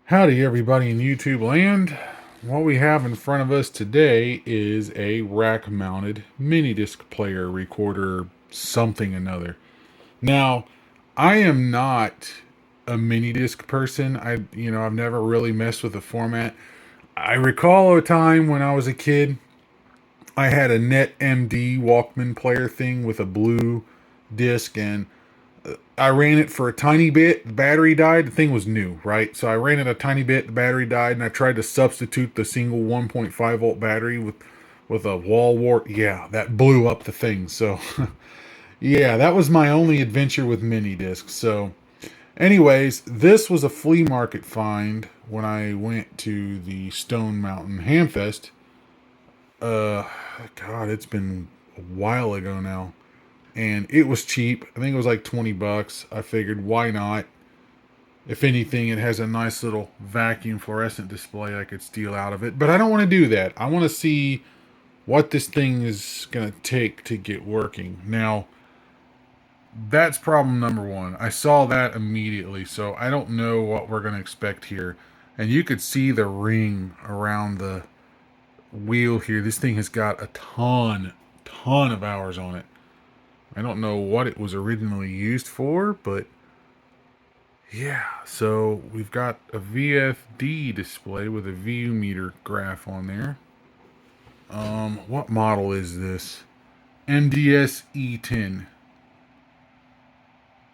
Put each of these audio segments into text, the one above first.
Howdy, everybody in YouTube land. What we have in front of us today is a rack-mounted mini-disc player recorder, something another. Now, I am not a mini-disc person. I've never really messed with the format. I recall a time when I was a kid, I had a Net MD Walkman player thing with a blue disc, and I ran it for a tiny bit. The battery died. The thing was new, right? So I ran it a tiny bit. The battery died, and I tried to substitute the single 1.5 volt battery with a wall wart. Yeah, that blew up the thing. So yeah, that was my only adventure with mini discs. So, anyways, this was a flea market find when I went to the Stone Mountain Hamfest. Uh, God, it's been a while ago now, and it was cheap. I think it was like $20. I figured, why not? If anything, it has a nice little vacuum fluorescent display I could steal out of it. But I don't want to do that. I want to see what this thing is going to take to get working. Now, that's problem number one. I saw that immediately, so I don't know what we're going to expect here. And you could see the ring around the wheel here. This thing has got a ton of hours on it. I don't know what it was originally used for, but yeah, so we've got a VFD display with a VU meter graph on there. What model is this? MDS-E10.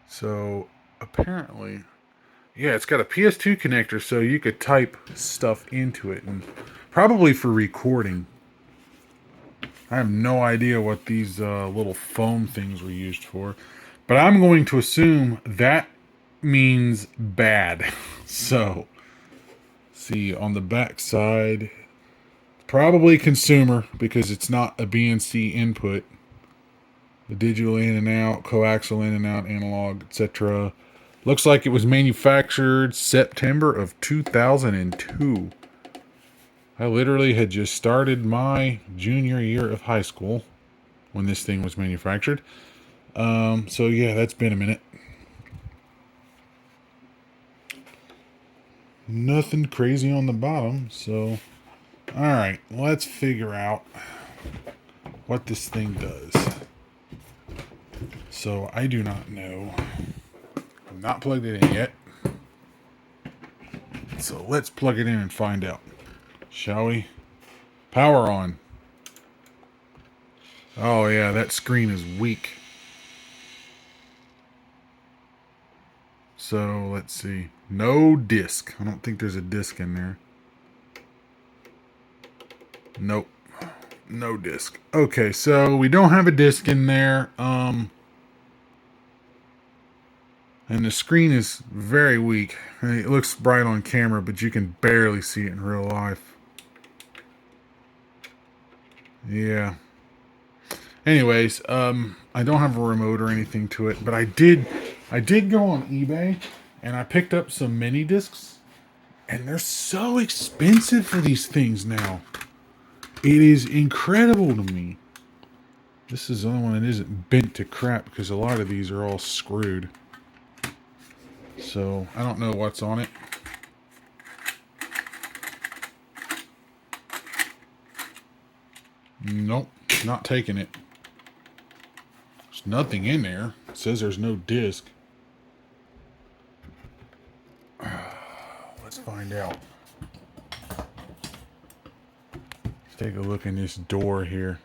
So apparently, yeah, it's got a PS2 connector, so you could type stuff into it, and probably for recording. I have no idea what these little foam things were used for, but I'm going to assume that means bad. So, see on the back side, probably consumer because it's not a BNC input. The digital in and out, coaxial in and out, analog, etc. Looks like it was manufactured September of 2002. I literally had just started my junior year of high school when this thing was manufactured. So yeah, that's been a minute. Nothing crazy on the bottom, so alright, let's figure out what this thing does. So I do not know. I'm not plugged it in yet. So let's plug it in and find out. Shall we? Power on. Oh yeah, that screen is weak. So let's see. No disc. I don't think there's a disc in there. Nope. No disc. Okay, so we don't have a disc in there. And the screen is very weak. It looks bright on camera, but you can barely see it in real life. Yeah. Anyways, I don't have a remote or anything to it, but I did go on eBay and I picked up some mini discs, and they're so expensive for these things now. It is incredible to me. This is the only one that isn't bent to crap because a lot of these are all screwed. So I don't know what's on it. Nope, not taking it. There's nothing in there. It says there's no disc. Let's find out. Let's take a look in this door here.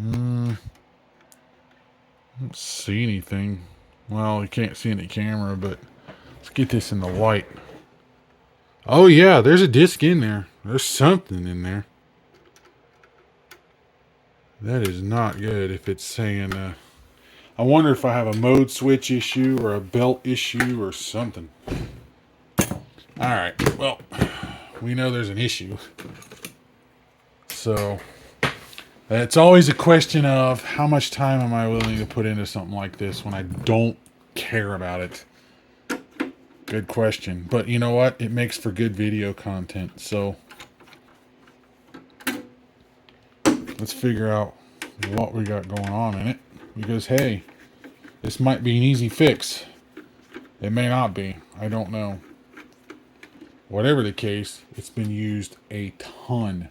I don't see anything. Well, you can't see any camera, but let's get this in the light. Oh yeah, there's a disc in there. There's something in there. That is not good if it's saying, I wonder if I have a mode switch issue or a belt issue or something. Alright, well, we know there's an issue. So, it's always a question of how much time am I willing to put into something like this when I don't care about it. Good question. But you know what? It makes for good video content. So let's figure out what we got going on in it. Because hey, this might be an easy fix. It may not be. I don't know. Whatever the case, it's been used a ton.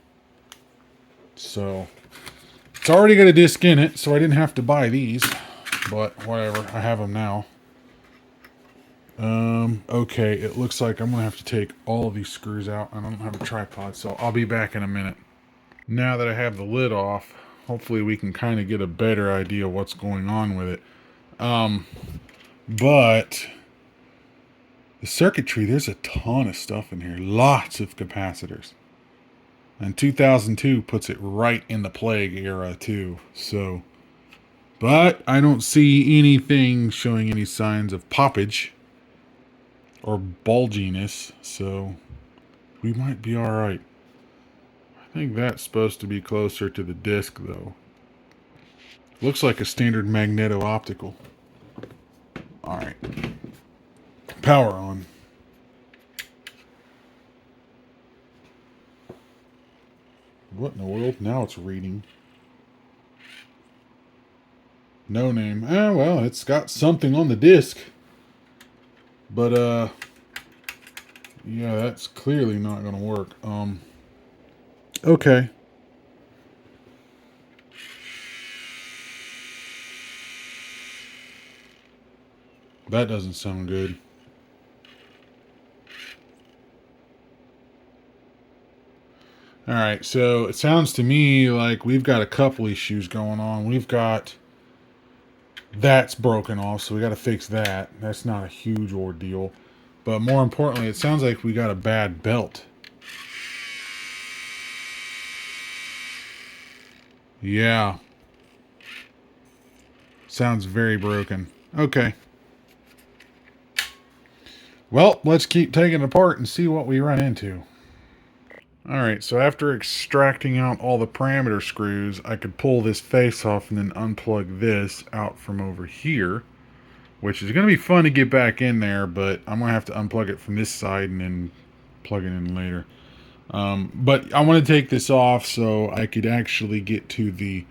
So, it's already got a disc in it, so I didn't have to buy these. But, whatever. I have them now. Okay. It looks like I'm going to have to take all of these screws out. I don't have a tripod, so I'll be back in a minute. Now that I have the lid off, hopefully we can kind of get a better idea of what's going on with it. But the circuitry, there's a ton of stuff in here. Lots of capacitors. And 2002 puts it right in the plague era too. So, but I don't see anything showing any signs of poppage or bulginess. So we might be all right. I think that's supposed to be closer to the disc though. Looks like a standard magneto-optical. All right. Power on. What in the world? Now it's reading. No name. Ah, well, it's got something on the disc. But, yeah, that's clearly not going to work. Okay. That doesn't sound good. Alright, so it sounds to me like we've got a couple issues going on. We've got... That's broken off, so we got to fix that. That's not a huge ordeal. But more importantly, it sounds like we got a bad belt. Yeah. Sounds very broken. Okay. Well, let's keep taking it apart and see what we run into. Alright, so after extracting out all the parameter screws, I could pull this face off and then unplug this out from over here, which is going to be fun to get back in there, but I'm going to have to unplug it from this side and then plug it in later. But I want to take this off so I could actually get to the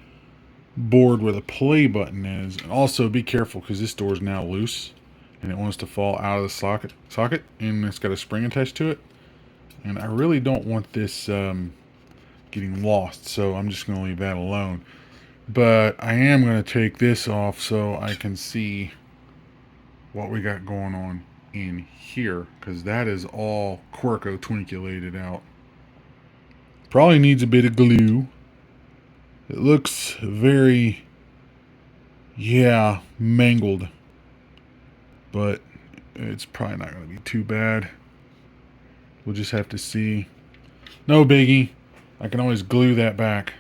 board where the play button is. And also be careful because this door is now loose and it wants to fall out of the socket, and it's got a spring attached to it. And I really don't want this getting lost, so I'm just going to leave that alone. But I am going to take this off so I can see what we got going on in here, because that is all Quirko twinkulated out. Probably needs a bit of glue. It looks very, yeah, mangled. But it's probably not going to be too bad. We'll just have to see. No biggie. I can always glue that back.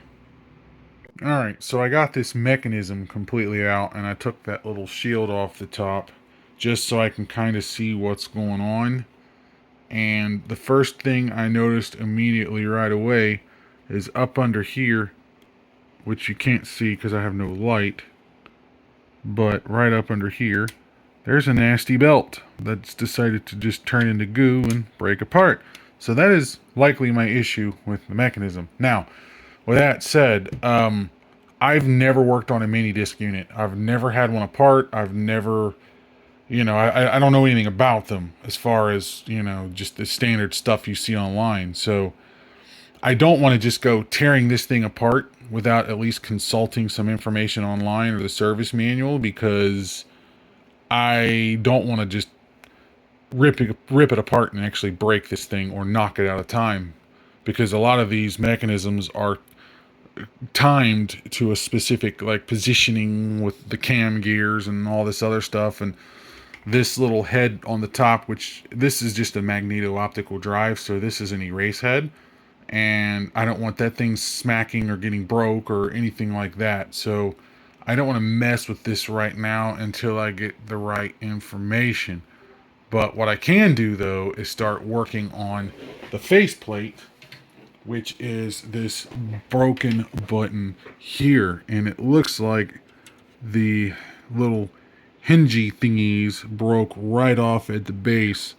Alright, so I got this mechanism completely out, and I took that little shield off the top just so I can kind of see what's going on. And the first thing I noticed immediately right away is up under here, which you can't see because I have no light, but right up under here, there's a nasty belt that's decided to just turn into goo and break apart. So that is likely my issue with the mechanism. Now, with that said, I've never worked on a mini disc unit. I've never had one apart. I've never, I don't know anything about them as far as, just the standard stuff you see online. So I don't want to just go tearing this thing apart without at least consulting some information online or the service manual, because I don't want to just rip it apart and actually break this thing or knock it out of time, because a lot of these mechanisms are timed to a specific positioning with the cam gears and all this other stuff. And this little head on the top, which this is just a magneto-optical drive, so this is an erase head, and I don't want that thing smacking or getting broke or anything like that. So I don't want to mess with this right now until I get the right information. But what I can do, though, is start working on the faceplate, which is this broken button here. And it looks like the little hingy thingies broke right off at the base.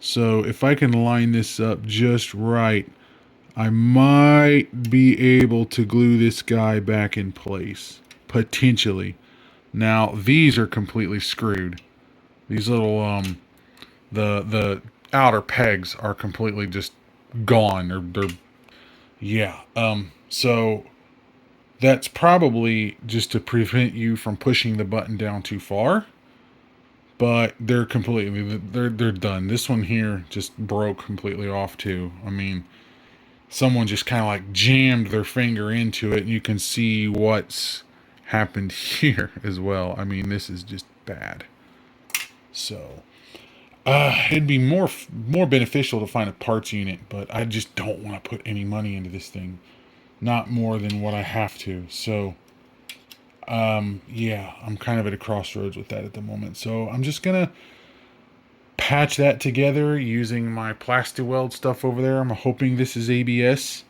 So if I can line this up just right, I might be able to glue this guy back in place. Potentially. Now, these are completely screwed. These little the outer pegs are completely just gone. They're yeah. So that's probably just to prevent you from pushing the button down too far. But they're done. This one here just broke completely off too. I mean, someone just kind of like jammed their finger into it, and you can see what's happened here as well. I mean, this is just bad. So, it'd be more beneficial to find a parts unit, but I just don't want to put any money into this thing, not more than what I have to. So, yeah, I'm kind of at a crossroads with that at the moment. So I'm just gonna patch that together using my Plasti-Weld stuff over there. I'm hoping this is ABS.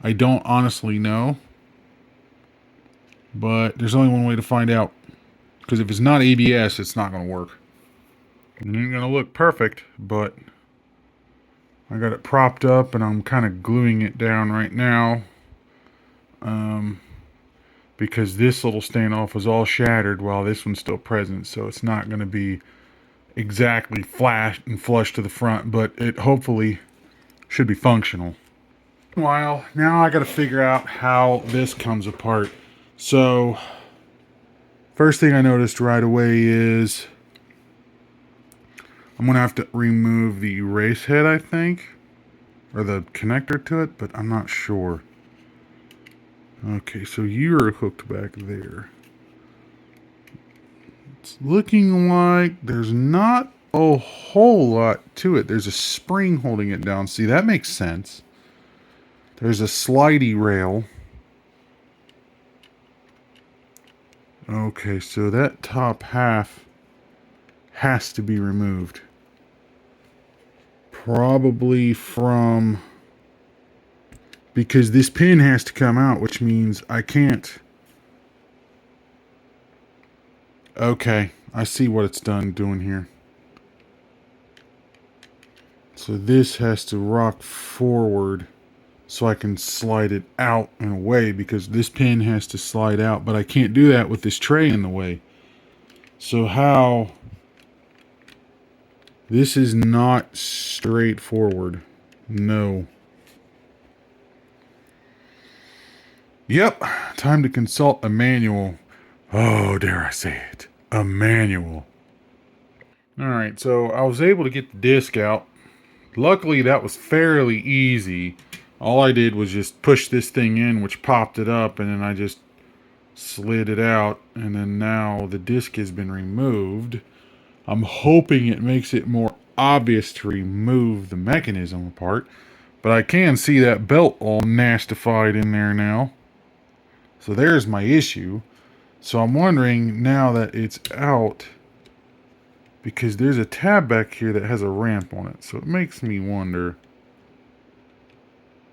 I don't honestly know, but there's only one way to find out. Because if it's not ABS, it's not going to work. It ain't going to look perfect, but I got it propped up and I'm kind of gluing it down right now. Because this little standoff was all shattered while this one's still present, so it's not going to be exactly flat and flush to the front, but it hopefully should be functional. Meanwhile, now I got to figure out how this comes apart. So, first thing I noticed right away is I'm going to have to remove the erase head, I think, or the connector to it, but I'm not sure. Okay, so you're hooked back there. It's looking like there's not a whole lot to it. There's a spring holding it down. See, that makes sense. There's a slidey rail. Okay, so that top half has to be removed. Probably from... because this pin has to come out, which means I can't... Okay, I see what it's doing here. So this has to rock forward so I can slide it out and away, because this pin has to slide out, but I can't do that with this tray in the way. So how... this is not straightforward. No. Yep, time to consult a manual. Oh, dare I say it, a manual. Alright, so I was able to get the disc out. Luckily, that was fairly easy. All I did was just push this thing in, which popped it up, and then I just slid it out, and then now the disc has been removed. I'm hoping it makes it more obvious to remove the mechanism apart, but I can see that belt all nastified in there now. So there's my issue. So I'm wondering now that it's out, because there's a tab back here that has a ramp on it. So it makes me wonder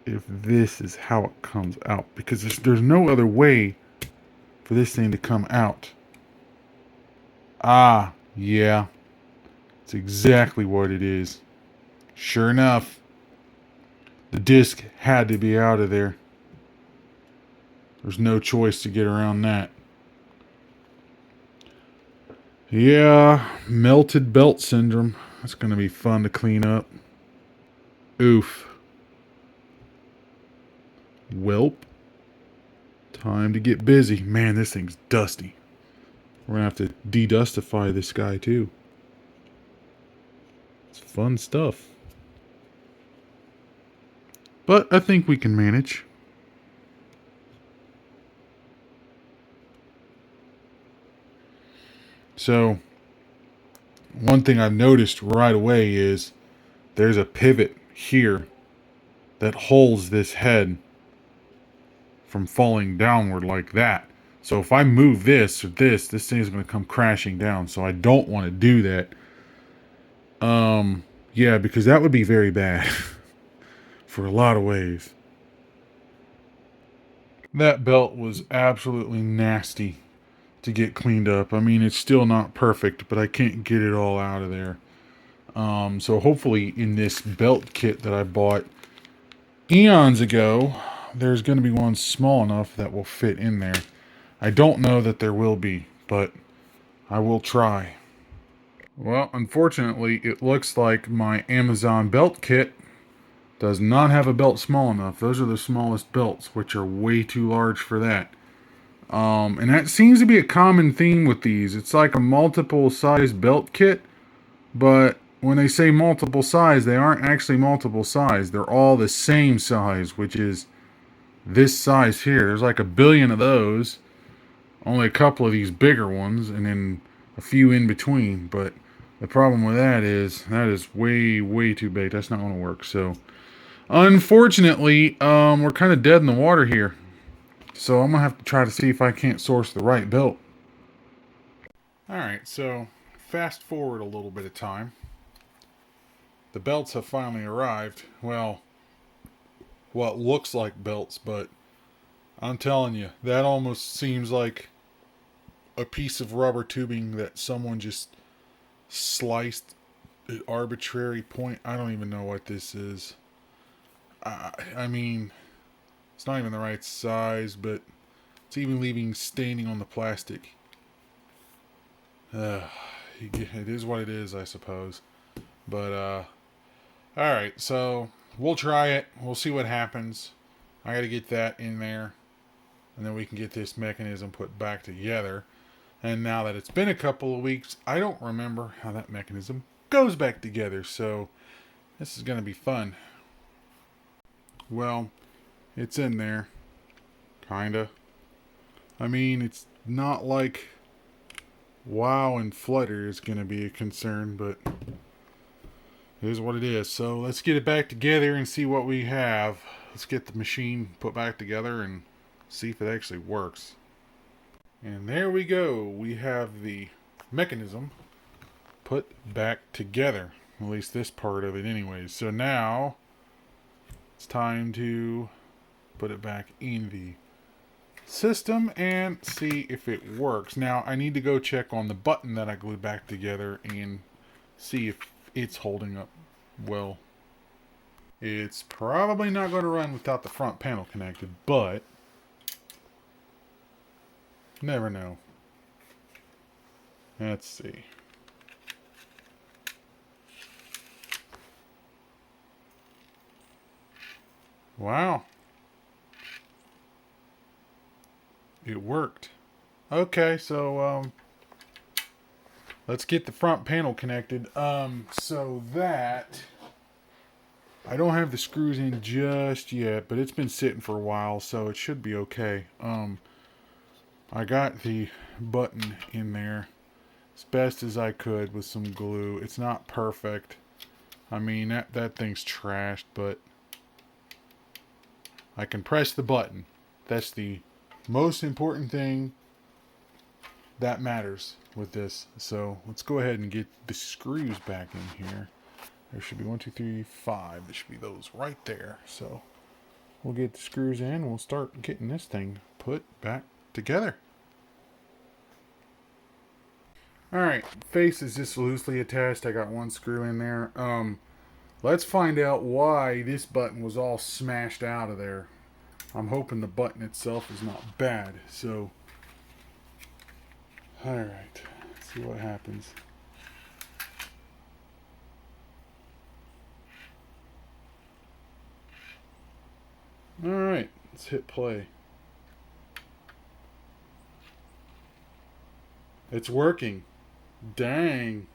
if this is how it comes out, because there's no other way for this thing to come out. Ah, yeah. It's exactly what it is. Sure enough, the disc had to be out of there. There's no choice to get around that. Yeah, melted belt syndrome. That's going to be fun to clean up. Oof. Welp. Time to get busy. Man, this thing's dusty. We're going to have to de-dustify this guy too. It's fun stuff. But I think we can manage. So, one thing I've noticed right away is there's a pivot here that holds this head from falling downward like that. So if I move this or this thing is going to come crashing down. So I don't want to do that. Yeah, because that would be very bad for a lot of ways. That belt was absolutely nasty to get cleaned up. I mean, it's still not perfect, but I can't get it all out of there. So hopefully in this belt kit that I bought eons ago, there's going to be one small enough that will fit in there. I don't know that there will be, but I will try. Well, unfortunately, it looks like my Amazon belt kit does not have a belt small enough. Those are the smallest belts, which are way too large for that. And that seems to be a common theme with these. It's like a multiple size belt kit, but when they say multiple size, they aren't actually multiple size. They're all the same size, which is this size here. There's like a billion of those. Only a couple of these bigger ones, and then a few in between. But the problem with that is way, way too big. That's not going to work. So, unfortunately, we're kind of dead in the water here. So I'm going to have to try to see if I can't source the right belt. Alright, so fast forward a little bit of time. The belts have finally arrived. Well, what looks like belts, but I'm telling you, that almost seems like a piece of rubber tubing that someone just sliced at arbitrary point. I don't even know what this is. I mean, it's not even the right size, but it's even leaving staining on the plastic. It is what it is, I suppose. But, alright, so we'll try it. We'll see what happens. I gotta get that in there. And then we can get this mechanism put back together. And now that it's been a couple of weeks, I don't remember how that mechanism goes back together. So, this is gonna be fun. Well, it's in there. Kinda. I mean, it's not like WoW and Flutter is going to be a concern, but it is what it is. So let's get it back together and see what we have. Let's get the machine put back together and see if it actually works. And there we go. We have the mechanism put back together. At least this part of it anyways. So now it's time to put it back in the system and see if it works. Now I need to go check on the button that I glued back together and see if it's holding up well. It's probably not going to run without the front panel connected, but never know. Let's see. Wow. It worked. Okay, so let's get the front panel connected. So that I don't have the screws in just yet, but it's been sitting for a while, so it should be okay. I got the button in there as best as I could with some glue. It's not perfect. I mean, that thing's trashed, but I can press the button. That's the most important thing that matters with this. So let's go ahead and get the screws back in here. There should be 1, 2, 3, 5. There should be those right there. So we'll get the screws in. We'll start getting this thing put back together. Alright, face is just loosely attached. I got one screw in there. Let's find out why this button was all smashed out of there. I'm hoping the button itself is not bad. So, alright, let's see what happens. Alright, let's hit play. It's working. Dang.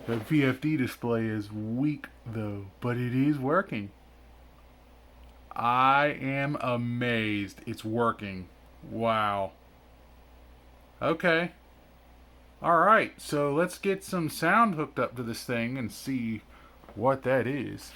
That VFD display is weak though, but it is working. I am amazed. It's working. Wow. Okay. Alright, so let's get some sound hooked up to this thing and see what that is.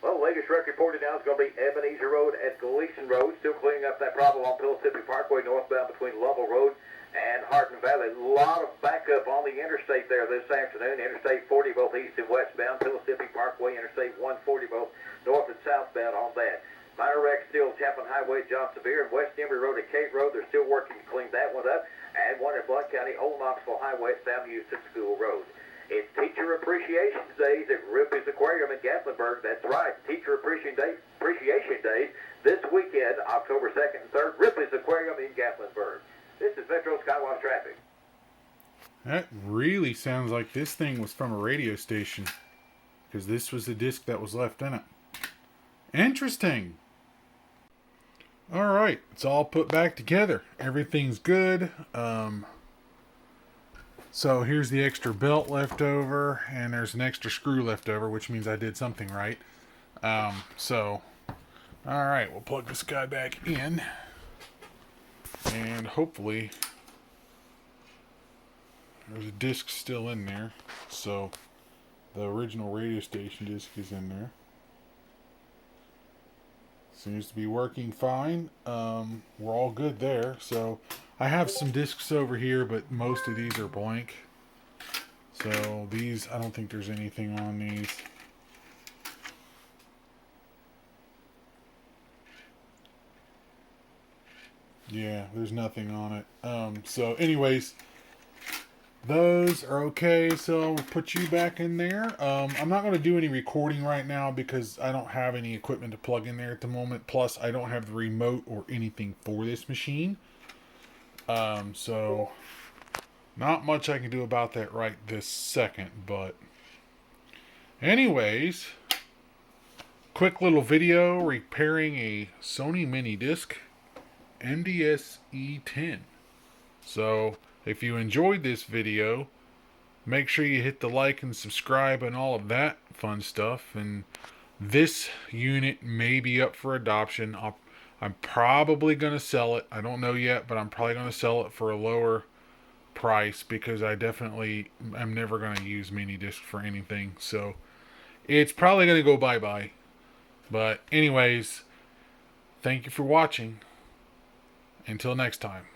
Well, the latest wreck reported now is going to be Ebenezer Road and Gleason Road. Still cleaning up that problem on Mississippi Parkway northbound between Lovell Road and Hardin Valley. A lot of backup on the interstate there this afternoon. Interstate 40 both east and westbound. Mississippi Parkway, Interstate 140 both north and southbound on that. Minor wreck still Chapman Highway, Johnson Beer, and West Embry Road at Cave Road. They're still working to clean that one up. And one at Blount County, Old Knoxville Highway at Sam Houston School Road. It's Teacher Appreciation Days at Ripley's Aquarium in Gatlinburg. That's right, Teacher Appreciation Days this weekend, October 2nd and 3rd, Ripley's Aquarium in Gatlinburg. This is Metro Skywash Traffic. That really sounds like this thing was from a radio station, because this was the disc that was left in it. Interesting. All right, it's all put back together. Everything's good. So here's the extra belt left over, and there's an extra screw left over, which means I did something right. So, all right, we'll plug this guy back in, and hopefully there's a disc still in there. So the original radio station disc is in there. Seems to be working fine. We're all good there. So I have some discs over here, but most of these are blank. So these, I don't think there's anything on these. Yeah, there's nothing on it. So anyways, those are okay. So we'll put you back in there. I'm not going to do any recording right now because I don't have any equipment to plug in there at the moment. Plus, I don't have the remote or anything for this machine. So not much I can do about that right this second. But anyways, quick little video repairing a Sony Minidisc MDS-E10. So if you enjoyed this video, make sure you hit the like and subscribe and all of that fun stuff. And this unit may be up for adoption. I'm probably going to sell it. I don't know yet, but I'm probably going to sell it for a lower price because I definitely am never going to use Minidisc for anything. So it's probably going to go bye-bye. But anyways, thank you for watching. Until next time.